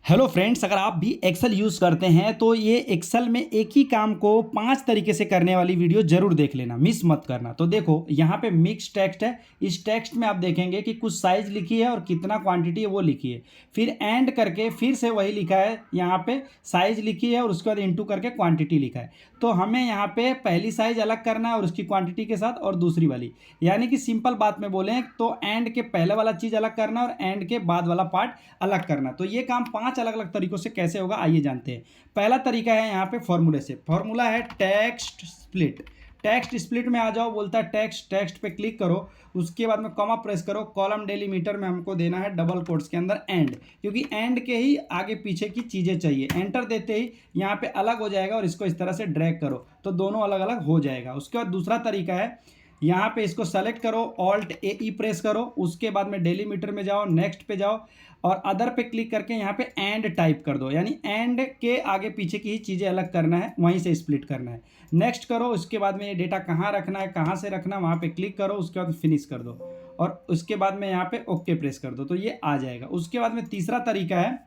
Hello friends, अगर आप भी एक्सेल यूज़ करते हैं तो ये एक्सेल में एक ही काम को 5 तरीके से करने वाली वीडियो ज़रूर देख लेना, मिस मत करना। तो देखो यहाँ पे मिक्स टेक्स्ट है। इस टेक्स्ट में आप देखेंगे कि कुछ साइज़ लिखी है और कितना क्वांटिटी है वो लिखी है। फिर एंड करके फिर से वही लिखा है, यहाँ पे साइज़ लिखी है और उसके बाद इंटू करके क्वांटिटी लिखा है। तो हमें यहाँ पे पहली साइज़ अलग करना है और उसकी क्वांटिटी के साथ, और दूसरी वाली, यानी कि सिंपल बात में बोलें तो एंड के पहले वाला चीज़ अलग करना और एंड के बाद वाला पार्ट अलग करना। तो ये काम 5 अलग अलग तरीकों से कैसे होगा आइए जानते हैं। पहला तरीका है यहाँ पे फॉर्मूले से। फॉर्मूला है टेक्स्ट स्प्लिट। टेक्स्ट स्प्लिट में आ जाओ, बोलता है टेक्स्ट, टेक्स्ट पे क्लिक करो, उसके बाद में कॉमा प्रेस करो, कॉलम डेलीमीटर में हमको देना है डबल कोट्स के अंदर एंड, क्योंकि एंड के ही आगे पीछे की चीज़ें चाहिए। एंटर देते ही यहाँ पे अलग हो जाएगा और इसको इस तरह से ड्रैग करो तो दोनों अलग अलग हो जाएगा। उसके बाद दूसरा तरीका है, यहाँ पे इसको सेलेक्ट करो, ऑल्ट ए ई प्रेस करो, उसके बाद में डेलीमीटर में जाओ, नेक्स्ट पे जाओ और अदर पे क्लिक करके यहाँ पे एंड टाइप कर दो, यानी एंड के आगे पीछे की ही चीज़ें अलग करना है, वहीं से स्प्लिट करना है। नेक्स्ट करो, उसके बाद में ये डेटा कहाँ रखना है, कहाँ से रखना है, वहाँ पे क्लिक करो, उसके बाद फिनिश कर दो और उसके बाद में यहाँ पे ओके प्रेस कर दो तो ये आ जाएगा। उसके बाद में तीसरा तरीका है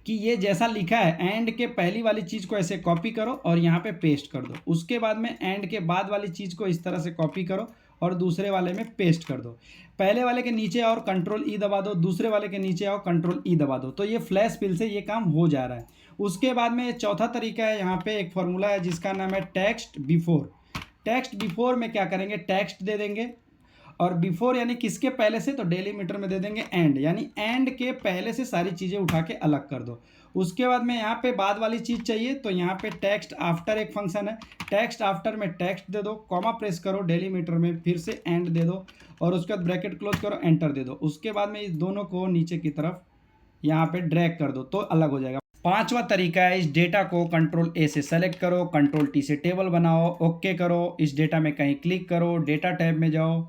कि ये जैसा लिखा है एंड के पहली वाली चीज़ को ऐसे कॉपी करो और यहाँ पे पेस्ट कर दो, उसके बाद में एंड के बाद वाली चीज़ को इस तरह से कॉपी करो और दूसरे वाले में पेस्ट कर दो। पहले वाले के नीचे और कंट्रोल ई दबा दो, दूसरे वाले के नीचे आओ कंट्रोल ई दबा दो, तो ये फ्लैश फिल से ये काम हो जा रहा है। उसके बाद में चौथा तरीका है, यहाँ पे एक फॉर्मूला है जिसका नाम है टेक्स्ट बिफोर। टेक्स्ट बिफोर में क्या करेंगे, टेक्स्ट दे देंगे और बिफोर यानी किसके पहले से, तो डेलीमीटर में दे देंगे एंड, यानी एंड के पहले से सारी चीज़ें उठा के अलग कर दो। उसके बाद में यहाँ पे बाद वाली चीज़ चाहिए तो यहाँ पे टेक्स्ट आफ्टर एक फंक्शन है, टेक्स्ट आफ्टर में टेक्स्ट दे दो, कॉमा प्रेस करो, डेलीमीटर में फिर से एंड दे दो और उसके बाद ब्रैकेट क्लोज करो, एंटर दे दो। उसके बाद में इस दोनों को नीचे की तरफ यहाँ पे ड्रैग कर दो तो अलग हो जाएगा। पांचवा तरीका है, इस डेटा को कंट्रोल ए से सेलेक्ट करो, कंट्रोल टी से टेबल बनाओ, ओके करो, इस डेटा में कहीं क्लिक करो, डेटा टैब में जाओ,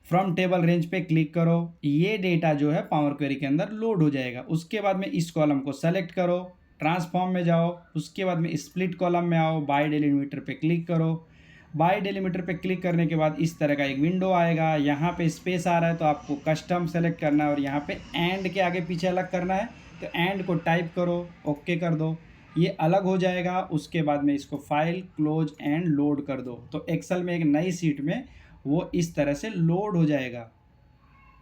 फ्रॉम टेबल रेंज पे क्लिक करो, ये डेटा जो है पावर क्वेरी के अंदर लोड हो जाएगा। उसके बाद में इस कॉलम को सेलेक्ट करो, ट्रांसफॉर्म में जाओ, उसके बाद में स्प्लिट कॉलम में आओ, बाय डेलीमीटर पे क्लिक करो। बाय डेलीमीटर पे क्लिक करने के बाद इस तरह का एक विंडो आएगा, यहाँ पे स्पेस आ रहा है तो आपको कस्टम सेलेक्ट करना है और यहाँ पे एंड के आगे पीछे अलग करना है तो एंड को टाइप करो, ओके कर दो, ये अलग हो जाएगा। उसके बाद में इसको फाइल क्लोज एंड लोड कर दो तो एक्सेल में एक नई सीट में वो इस तरह से लोड हो जाएगा,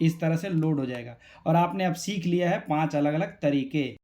इस तरह से लोड हो जाएगा। और आपने अब सीख लिया है 5 अलग अलग तरीके।